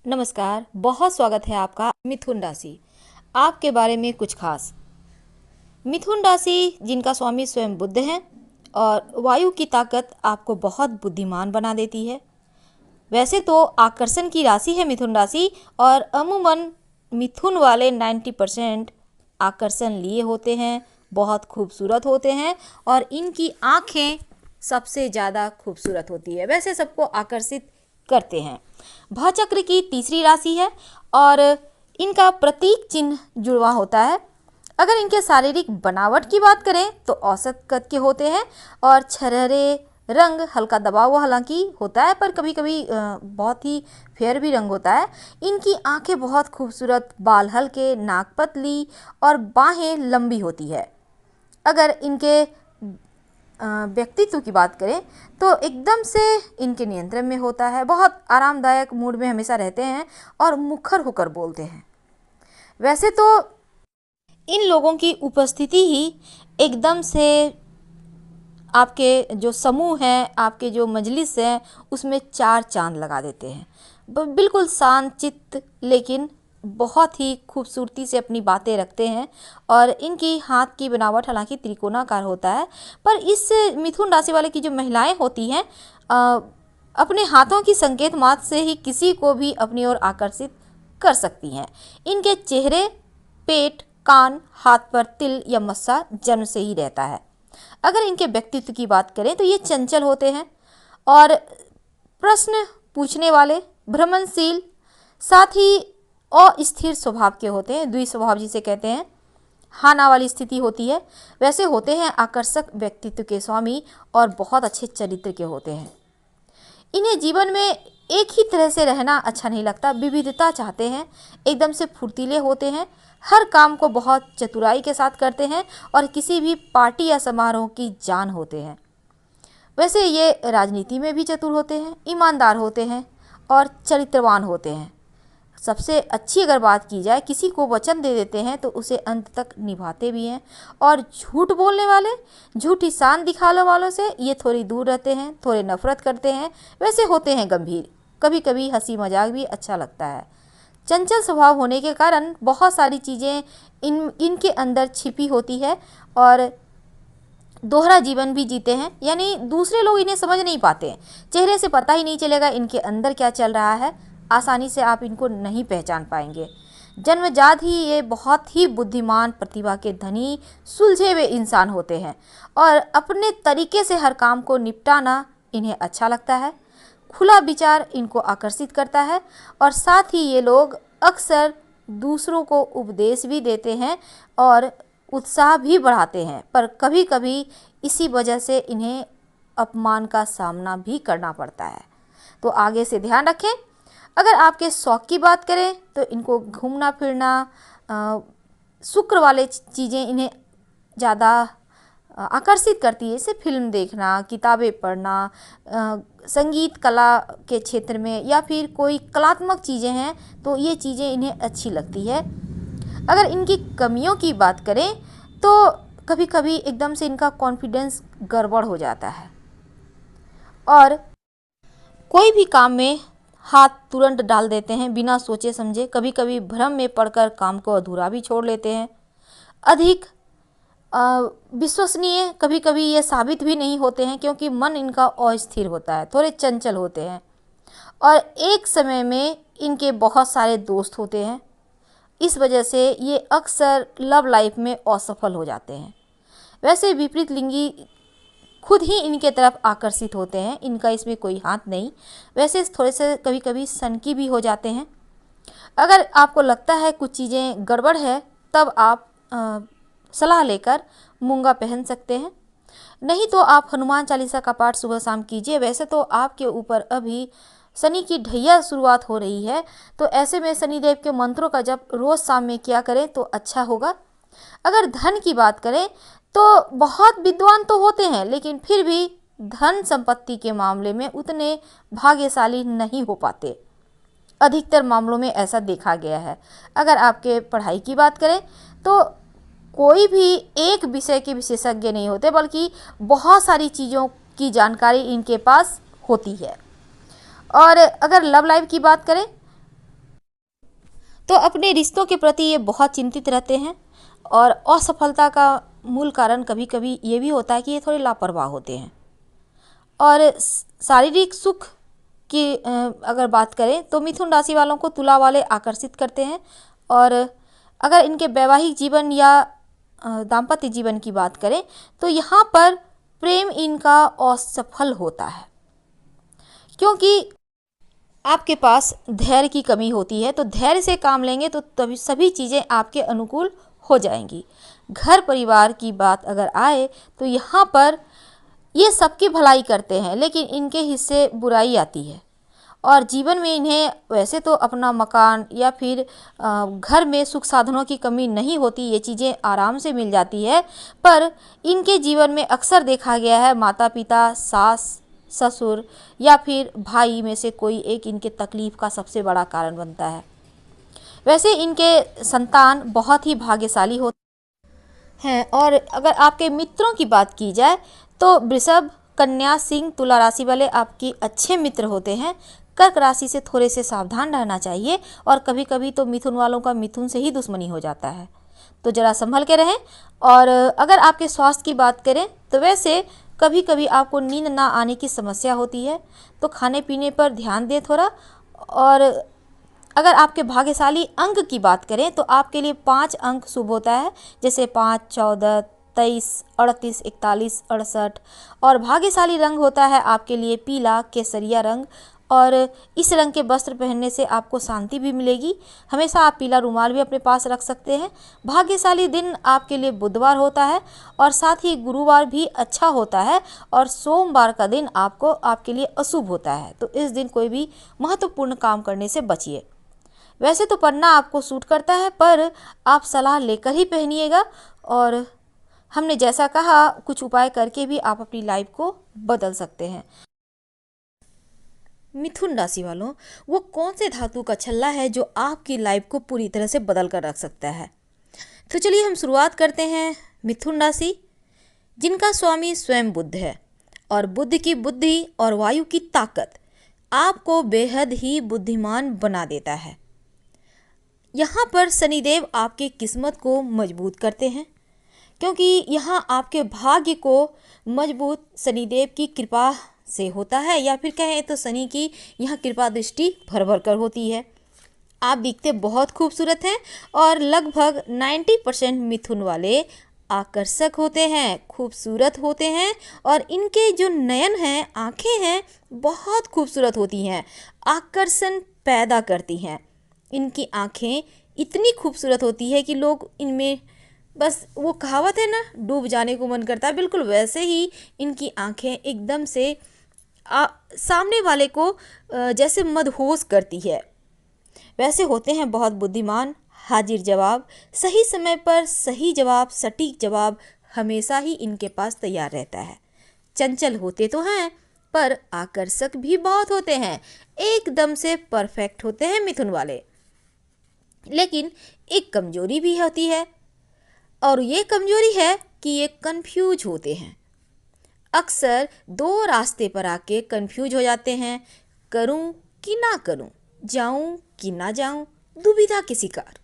नमस्कार, बहुत स्वागत है आपका। मिथुन राशि, आपके बारे में कुछ खास। मिथुन राशि जिनका स्वामी स्वयं बुध हैं और वायु की ताकत आपको बहुत बुद्धिमान बना देती है। वैसे तो आकर्षण की राशि है मिथुन राशि और अमूमन मिथुन वाले 90% आकर्षण लिए होते हैं, बहुत खूबसूरत होते हैं और इनकी आँखें सबसे ज़्यादा खूबसूरत होती है, वैसे सबको आकर्षित करते हैं। भा चक्र की तीसरी राशि है और इनका प्रतीक चिन्ह जुड़वा होता है। अगर इनके शारीरिक बनावट की बात करें तो औसत कद के होते हैं और छरहरे रंग, हल्का दबाव हुआ हालांकि होता है पर कभी कभी बहुत ही फेयर भी रंग होता है। इनकी आंखें बहुत खूबसूरत, बाल हल्के, नाक पतली और बाहें लंबी होती है। अगर इनके व्यक्तित्व की बात करें तो एकदम से इनके नियंत्रण में होता है, बहुत आरामदायक मूड में हमेशा रहते हैं और मुखर होकर बोलते हैं। वैसे तो इन लोगों की उपस्थिति ही एकदम से आपके जो समूह हैं, आपके जो मजलिस हैं, उसमें चार चांद लगा देते हैं। बिल्कुल शांत चित्त, लेकिन बहुत ही खूबसूरती से अपनी बातें रखते हैं और इनकी हाथ की बनावट हालांकि त्रिकोणाकार होता है, पर इस मिथुन राशि वाले की जो महिलाएं होती हैं अपने हाथों की संकेत मात्र से ही किसी को भी अपनी ओर आकर्षित कर सकती हैं। इनके चेहरे, पेट, कान, हाथ पर तिल या मस्सा जन्म से ही रहता है। अगर इनके व्यक्तित्व की बात करें तो ये चंचल होते हैं और प्रश्न पूछने वाले, भ्रमणशील, साथ ही अस्थिर स्वभाव के होते हैं। द्विस्वभाव जिसे कहते हैं, हाँ ना वाली स्थिति होती है। वैसे होते हैं आकर्षक व्यक्तित्व के स्वामी और बहुत अच्छे चरित्र के होते हैं। इन्हें जीवन में एक ही तरह से रहना अच्छा नहीं लगता, विविधता चाहते हैं। एकदम से फुर्तीले होते हैं, हर काम को बहुत चतुराई के साथ करते हैं और किसी भी पार्टी या समारोह की जान होते हैं। वैसे ये राजनीति में भी चतुर होते हैं, ईमानदार होते हैं और चरित्रवान होते हैं। सबसे अच्छी अगर बात की जाए, किसी को वचन दे देते हैं तो उसे अंत तक निभाते भी हैं। और झूठ बोलने वाले, झूठी शान दिखाने वालों से ये थोड़ी दूर रहते हैं, थोड़े नफरत करते हैं। वैसे होते हैं गंभीर, कभी कभी हंसी मजाक भी अच्छा लगता है। चंचल स्वभाव होने के कारण बहुत सारी चीज़ें इनके अंदर छिपी होती है और दोहरा जीवन भी जीते हैं, यानी दूसरे लोग इन्हें समझ नहीं पाते हैं। चेहरे से पता ही नहीं चलेगा इनके अंदर क्या चल रहा है, आसानी से आप इनको नहीं पहचान पाएंगे। जन्मजात ही ये बहुत ही बुद्धिमान, प्रतिभा के धनी, सुलझे हुए इंसान होते हैं और अपने तरीके से हर काम को निपटाना इन्हें अच्छा लगता है। खुला विचार इनको आकर्षित करता है और साथ ही ये लोग अक्सर दूसरों को उपदेश भी देते हैं और उत्साह भी बढ़ाते हैं, पर कभी कभी इसी वजह से इन्हें अपमान का सामना भी करना पड़ता है। तो आगे से ध्यान रखें। अगर आपके शौक की बात करें तो इनको घूमना फिरना, शुक्र वाले चीज़ें इन्हें ज़्यादा आकर्षित करती है। जैसे फिल्म देखना, किताबें पढ़ना, संगीत कला के क्षेत्र में या फिर कोई कलात्मक चीज़ें हैं तो ये चीज़ें इन्हें अच्छी लगती है। अगर इनकी कमियों की बात करें तो कभी कभी एकदम से इनका कॉन्फिडेंस गड़बड़ हो जाता है और कोई भी काम में हाथ तुरंत डाल देते हैं बिना सोचे समझे। कभी कभी भ्रम में पड़कर काम को अधूरा भी छोड़ लेते हैं। अधिक विश्वसनीय कभी कभी ये साबित भी नहीं होते हैं क्योंकि मन इनका अस्थिर होता है, थोड़े चंचल होते हैं और एक समय में इनके बहुत सारे दोस्त होते हैं। इस वजह से ये अक्सर लव लाइफ में असफल हो जाते हैं। वैसे विपरीत लिंगी खुद ही इनके तरफ आकर्षित होते हैं, इनका इसमें कोई हाथ नहीं। वैसे थोड़े से कभी कभी सनकी भी हो जाते हैं। अगर आपको लगता है कुछ चीज़ें गड़बड़ है तब आप सलाह लेकर मूंगा पहन सकते हैं, नहीं तो आप हनुमान चालीसा का पाठ सुबह शाम कीजिए। वैसे तो आपके ऊपर अभी शनि की ढैया शुरुआत हो रही है, तो ऐसे में शनिदेव के मंत्रों का जप रोज़ शाम में किया करें तो अच्छा होगा। अगर धन की बात करें तो बहुत विद्वान तो होते हैं, लेकिन फिर भी धन संपत्ति के मामले में उतने भाग्यशाली नहीं हो पाते। अधिकतर मामलों में ऐसा देखा गया है। अगर आपके पढ़ाई की बात करें तो कोई भी एक विषय के विशेषज्ञ नहीं होते, बल्कि बहुत सारी चीज़ों की जानकारी इनके पास होती है। और अगर लव लाइफ की बात करें तो अपने रिश्तों के प्रति ये बहुत चिंतित रहते हैं और असफलता का मूल कारण कभी कभी ये भी होता है कि ये थोड़े लापरवाह होते हैं। और शारीरिक सुख की अगर बात करें तो मिथुन राशि वालों को तुला वाले आकर्षित करते हैं। और अगर इनके वैवाहिक जीवन या दाम्पत्य जीवन की बात करें तो यहाँ पर प्रेम इनका असफल होता है, क्योंकि आपके पास धैर्य की कमी होती है। तो धैर्य से काम लेंगे तो तभी सभी चीज़ें आपके अनुकूल हो जाएंगी। घर परिवार की बात अगर आए तो यहाँ पर ये सबकी भलाई करते हैं, लेकिन इनके हिस्से बुराई आती है। और जीवन में इन्हें वैसे तो अपना मकान या फिर घर में सुख साधनों की कमी नहीं होती, ये चीज़ें आराम से मिल जाती है। पर इनके जीवन में अक्सर देखा गया है माता पिता, सास ससुर या फिर भाई में से कोई एक इनके तकलीफ का सबसे बड़ा कारण बनता है। वैसे इनके संतान बहुत ही भाग्यशाली होते हैं। और अगर आपके मित्रों की बात की जाए तो वृषभ, कन्या, सिंह, तुला राशि वाले आपकी अच्छे मित्र होते हैं। कर्क राशि से थोड़े से सावधान रहना चाहिए और कभी कभी तो मिथुन वालों का मिथुन से ही दुश्मनी हो जाता है, तो ज़रा संभल के रहें। और अगर आपके स्वास्थ्य की बात करें तो वैसे कभी कभी आपको नींद ना आने की समस्या होती है, तो खाने पीने पर ध्यान दें थोड़ा। और अगर आपके भाग्यशाली अंक की बात करें तो आपके लिए 5 अंक शुभ होता है, जैसे 5, 14, 23, 38, 41, 68। और भाग्यशाली रंग होता है आपके लिए पीला, केसरिया रंग। और इस रंग के वस्त्र पहनने से आपको शांति भी मिलेगी। हमेशा आप पीला रुमाल भी अपने पास रख सकते हैं। भाग्यशाली दिन आपके लिए बुधवार होता है और साथ ही गुरुवार भी अच्छा होता है। और सोमवार का दिन आपके लिए अशुभ होता है, तो इस दिन कोई भी महत्वपूर्ण काम करने से बचिए। वैसे तो पन्ना आपको सूट करता है, पर आप सलाह लेकर ही पहनिएगा। और हमने जैसा कहा कुछ उपाय करके भी आप अपनी लाइफ को बदल सकते हैं। मिथुन राशि वालों, वो कौन से धातु का छल्ला है जो आपकी लाइफ को पूरी तरह से बदल कर रख सकता है? तो चलिए हम शुरुआत करते हैं। मिथुन राशि जिनका स्वामी स्वयं बुध है, और बुध की बुद्धि और वायु की ताकत आपको बेहद ही बुद्धिमान बना देता है। यहाँ पर शनिदेव आपकी किस्मत को मजबूत करते हैं, क्योंकि यहाँ आपके भाग्य को मजबूत शनिदेव की कृपा से होता है, या फिर कहें तो शनि की यहाँ कृपा दृष्टि भर भर कर होती है। आप दिखते बहुत खूबसूरत हैं और लगभग 90% मिथुन वाले आकर्षक होते हैं, खूबसूरत होते हैं। और इनके जो नयन हैं, आँखें हैं, बहुत खूबसूरत होती हैं, आकर्षण पैदा करती हैं। इनकी आँखें इतनी खूबसूरत होती है कि लोग इनमें बस, वो कहावत है ना, डूब जाने को मन करता है, बिल्कुल वैसे ही इनकी आँखें एकदम से सामने वाले को जैसे मदहोश करती है। वैसे होते हैं बहुत बुद्धिमान, हाजिर जवाब, सही समय पर सही जवाब, सटीक जवाब हमेशा ही इनके पास तैयार रहता है। चंचल होते तो हैं पर आकर्षक भी बहुत होते हैं, एकदम से परफेक्ट होते हैं मिथुन वाले। लेकिन एक कमजोरी भी होती है, और ये कमजोरी है कि ये कंफ्यूज होते हैं। अक्सर 2 रास्ते पर आके कंफ्यूज हो जाते हैं, करूं कि ना करूं, जाऊं कि ना जाऊं, दुविधा के शिकार।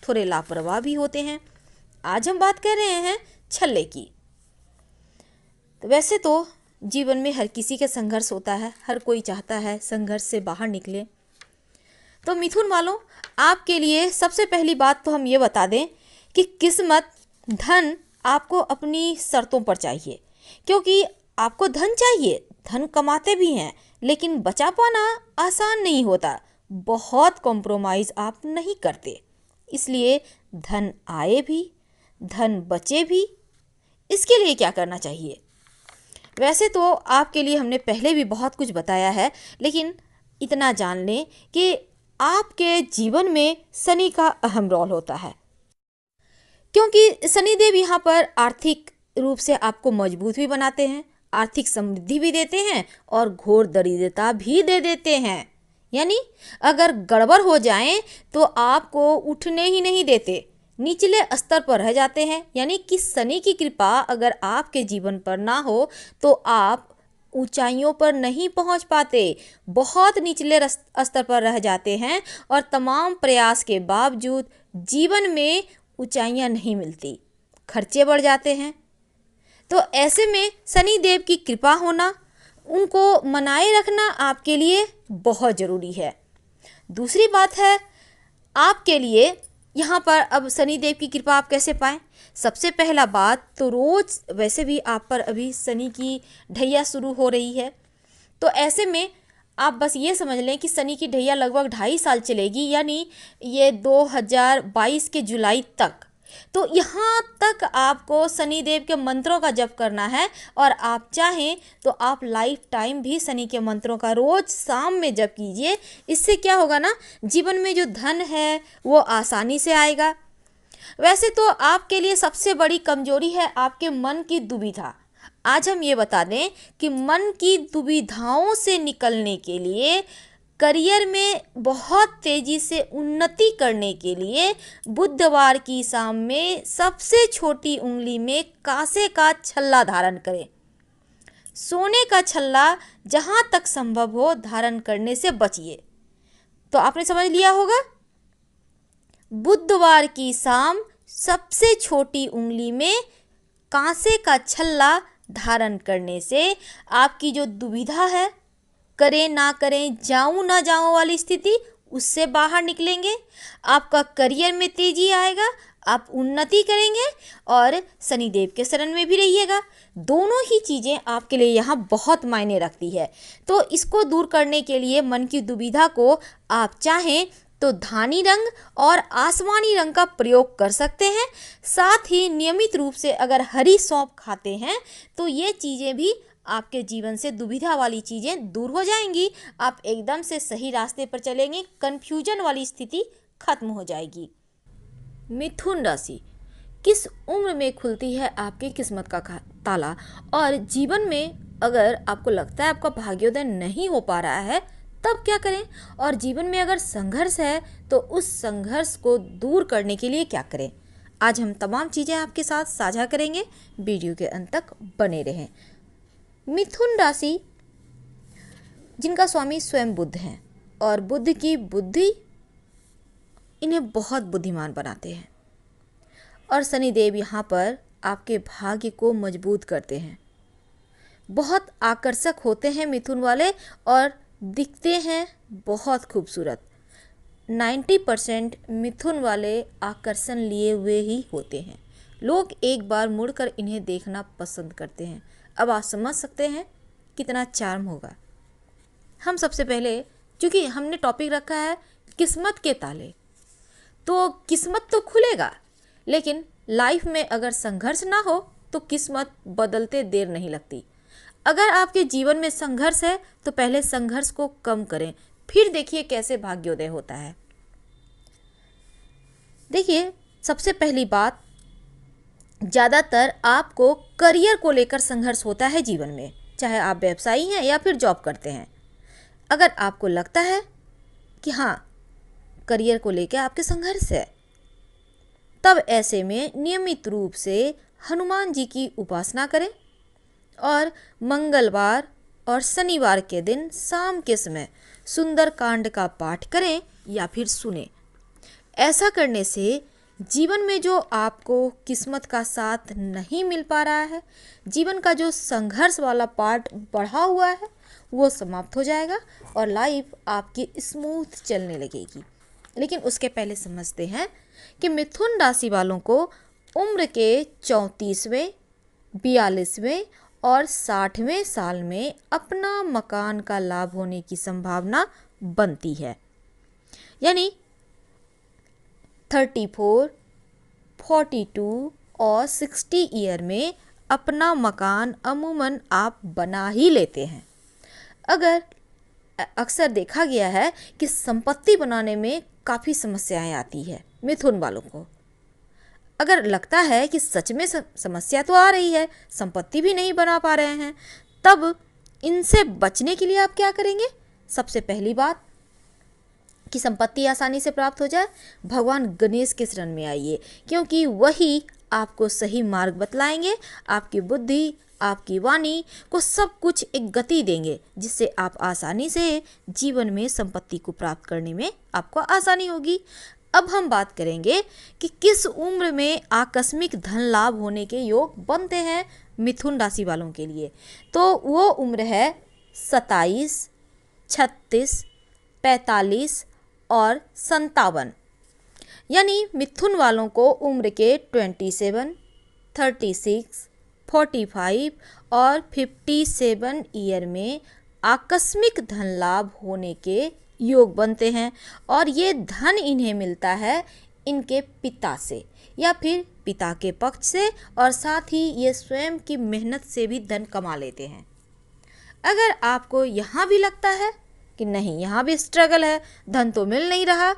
थोड़े लापरवाह भी होते हैं। आज हम बात कर रहे हैं छल्ले की। तो वैसे तो जीवन में हर किसी का संघर्ष होता है, हर कोई चाहता है संघर्ष से बाहर निकले। तो मिथुन वालों, आपके लिए सबसे पहली बात तो हम ये बता दें कि किस्मत, धन आपको अपनी शर्तों पर चाहिए, क्योंकि आपको धन चाहिए, धन कमाते भी हैं, लेकिन बचा पाना आसान नहीं होता। बहुत कॉम्प्रोमाइज़ आप नहीं करते, इसलिए धन आए भी, धन बचे भी। इसके लिए क्या करना चाहिए? वैसे तो आपके लिए हमने पहले भी बहुत कुछ बताया है, लेकिन इतना जान लें कि आपके जीवन में शनि का अहम रोल होता है, क्योंकि शनिदेव यहाँ पर आर्थिक रूप से आपको मजबूत भी बनाते हैं, आर्थिक समृद्धि भी देते हैं और घोर दरिद्रता भी दे देते हैं। यानी अगर गड़बड़ हो जाए तो आपको उठने ही नहीं देते, निचले स्तर पर रह जाते हैं। यानी कि शनि की कृपा अगर आपके जीवन पर ना हो तो आप ऊंचाइयों पर नहीं पहुंच पाते, बहुत निचले स्तर पर रह जाते हैं और तमाम प्रयास के बावजूद जीवन में ऊंचाइयां नहीं मिलती, खर्चे बढ़ जाते हैं। तो ऐसे में शनि देव की कृपा होना, उनको मनाए रखना आपके लिए बहुत ज़रूरी है। दूसरी बात है आपके लिए यहाँ पर, अब शनि देव की कृपा आप कैसे पाएँ? सबसे पहला बात तो रोज़, वैसे भी आप पर अभी शनि की ढैया शुरू हो रही है, तो ऐसे में आप बस ये समझ लें कि शनि की ढैया लगभग 2.5 साल चलेगी, यानी ये 2022 के जुलाई तक। तो यहाँ तक आपको शनि देव के मंत्रों का जप करना है, और आप चाहें तो आप लाइफ टाइम भी शनि के मंत्रों का रोज़ शाम में जप कीजिए। इससे क्या होगा ना, जीवन में जो धन है वो आसानी से आएगा। वैसे तो आपके लिए सबसे बड़ी कमजोरी है आपके मन की दुविधा। आज हम ये बता दें कि मन की दुविधाओं से निकलने के लिए, करियर में बहुत तेज़ी से उन्नति करने के लिए, बुधवार की शाम में सबसे छोटी उंगली में कांसे का छल्ला धारण करें। सोने का छल्ला जहाँ तक संभव हो धारण करने से बचिए। तो आपने समझ लिया होगा, बुधवार की शाम सबसे छोटी उंगली में कांसे का छल्ला धारण करने से आपकी जो दुविधा है, करें ना करें, जाऊं ना जाऊं वाली स्थिति, उससे बाहर निकलेंगे। आपका करियर में तेजी आएगा, आप उन्नति करेंगे और शनिदेव के शरण में भी रहिएगा। दोनों ही चीज़ें आपके लिए यहाँ बहुत मायने रखती है। तो इसको दूर करने के लिए मन की दुविधा को आप चाहें तो धानी रंग और आसमानी रंग का प्रयोग कर सकते हैं। साथ ही नियमित रूप से अगर हरी सौंफ खाते हैं तो ये चीज़ें भी आपके जीवन से, दुविधा वाली चीज़ें दूर हो जाएंगी। आप एकदम से सही रास्ते पर चलेंगे, कन्फ्यूजन वाली स्थिति खत्म हो जाएगी। मिथुन राशि, किस उम्र में खुलती है आपकी किस्मत का ताला? और जीवन में अगर आपको लगता है आपका भाग्योदय नहीं हो पा रहा है, तब क्या करें? और जीवन में अगर संघर्ष है तो उस संघर्ष को दूर करने के लिए क्या करें? आज हम तमाम चीज़ें आपके साथ साझा करेंगे, वीडियो के अंत तक बने रहें। मिथुन राशि जिनका स्वामी स्वयं बुध हैं, और बुध की बुद्धि इन्हें बहुत बुद्धिमान बनाते हैं, और शनिदेव यहाँ पर आपके भाग्य को मजबूत करते हैं। बहुत आकर्षक होते हैं मिथुन वाले, और दिखते हैं बहुत खूबसूरत। 90% मिथुन वाले आकर्षण लिए हुए ही होते हैं। लोग एक बार मुड़कर इन्हें देखना पसंद करते हैं। अब आप समझ सकते हैं कितना चार्म होगा। हम सबसे पहले, क्योंकि हमने टॉपिक रखा है किस्मत के ताले, तो किस्मत तो खुलेगा, लेकिन लाइफ में अगर संघर्ष ना हो तो किस्मत बदलते देर नहीं लगती। अगर आपके जीवन में संघर्ष है तो पहले संघर्ष को कम करें, फिर देखिए कैसे भाग्योदय होता है। देखिए, सबसे पहली बात, ज़्यादातर आपको करियर को लेकर संघर्ष होता है जीवन में, चाहे आप व्यवसायी हैं या फिर जॉब करते हैं। अगर आपको लगता है कि हाँ, करियर को लेकर आपके संघर्ष है, तब ऐसे में नियमित रूप से हनुमान जी की उपासना करें, और मंगलवार और शनिवार के दिन शाम के समय सुंदरकांड का पाठ करें या फिर सुने। ऐसा करने से जीवन में जो आपको किस्मत का साथ नहीं मिल पा रहा है, जीवन का जो संघर्ष वाला पार्ट बढ़ा हुआ है, वो समाप्त हो जाएगा और लाइफ आपकी स्मूथ चलने लगेगी। लेकिन उसके पहले समझते हैं कि मिथुन राशि वालों को उम्र के 34वें, 42वें और 60वें साल में अपना मकान का लाभ होने की संभावना बनती है। यानी 34, 42 और 60 ईयर में अपना मकान अमूमन आप बना ही लेते हैं। अगर अक्सर देखा गया है कि संपत्ति बनाने में काफ़ी समस्याएं आती है मिथुन वालों को। अगर लगता है कि सच में समस्या तो आ रही है, संपत्ति भी नहीं बना पा रहे हैं, तब इनसे बचने के लिए आप क्या करेंगे? सबसे पहली बात कि संपत्ति आसानी से प्राप्त हो जाए, भगवान गणेश के शरण में आइए, क्योंकि वही आपको सही मार्ग बतलाएंगे, आपकी बुद्धि, आपकी वाणी को सब कुछ एक गति देंगे, जिससे आप आसानी से जीवन में संपत्ति को प्राप्त करने में आपको आसानी होगी। अब हम बात करेंगे कि किस उम्र में आकस्मिक धन लाभ होने के योग बनते हैं मिथुन राशि वालों के लिए। तो वो उम्र है 27, 36, 45 और 57। यानी मिथुन वालों को उम्र के 27, 36, 45 और 57 ईयर में आकस्मिक धन लाभ होने के योग बनते हैं, और ये धन इन्हें मिलता है इनके पिता से या फिर पिता के पक्ष से, और साथ ही ये स्वयं की मेहनत से भी धन कमा लेते हैं। अगर आपको यहाँ भी लगता है कि नहीं, यहाँ भी स्ट्रगल है, धन तो मिल नहीं रहा,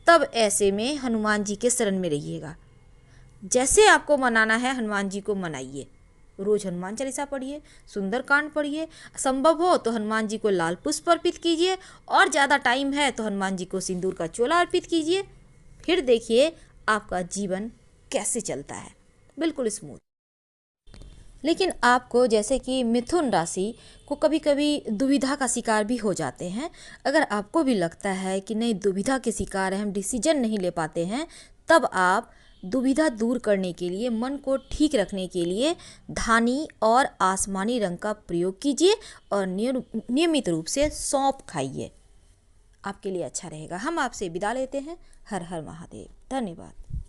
तब ऐसे में हनुमान जी के शरण में रहिएगा। जैसे आपको मनाना है हनुमान जी को मनाइए, रोज हनुमान चालीसा पढ़िए, सुंदरकांड पढ़िए, संभव हो तो हनुमान जी को लाल पुष्प अर्पित कीजिए, और ज़्यादा टाइम है तो हनुमान जी को सिंदूर का चोला अर्पित कीजिए। फिर देखिए आपका जीवन कैसे चलता है, बिल्कुल स्मूथ। लेकिन आपको, जैसे कि मिथुन राशि को कभी कभी दुविधा का शिकार भी हो जाते हैं, अगर आपको भी लगता है कि नहीं दुविधा के शिकार हैं, हम डिसीजन नहीं ले पाते हैं, तब आप दुविधा दूर करने के लिए, मन को ठीक रखने के लिए धानी और आसमानी रंग का प्रयोग कीजिए और नियमित रूप से सौंफ खाइए, आपके लिए अच्छा रहेगा। हम आपसे विदा लेते हैं। हर हर महादेव। धन्यवाद।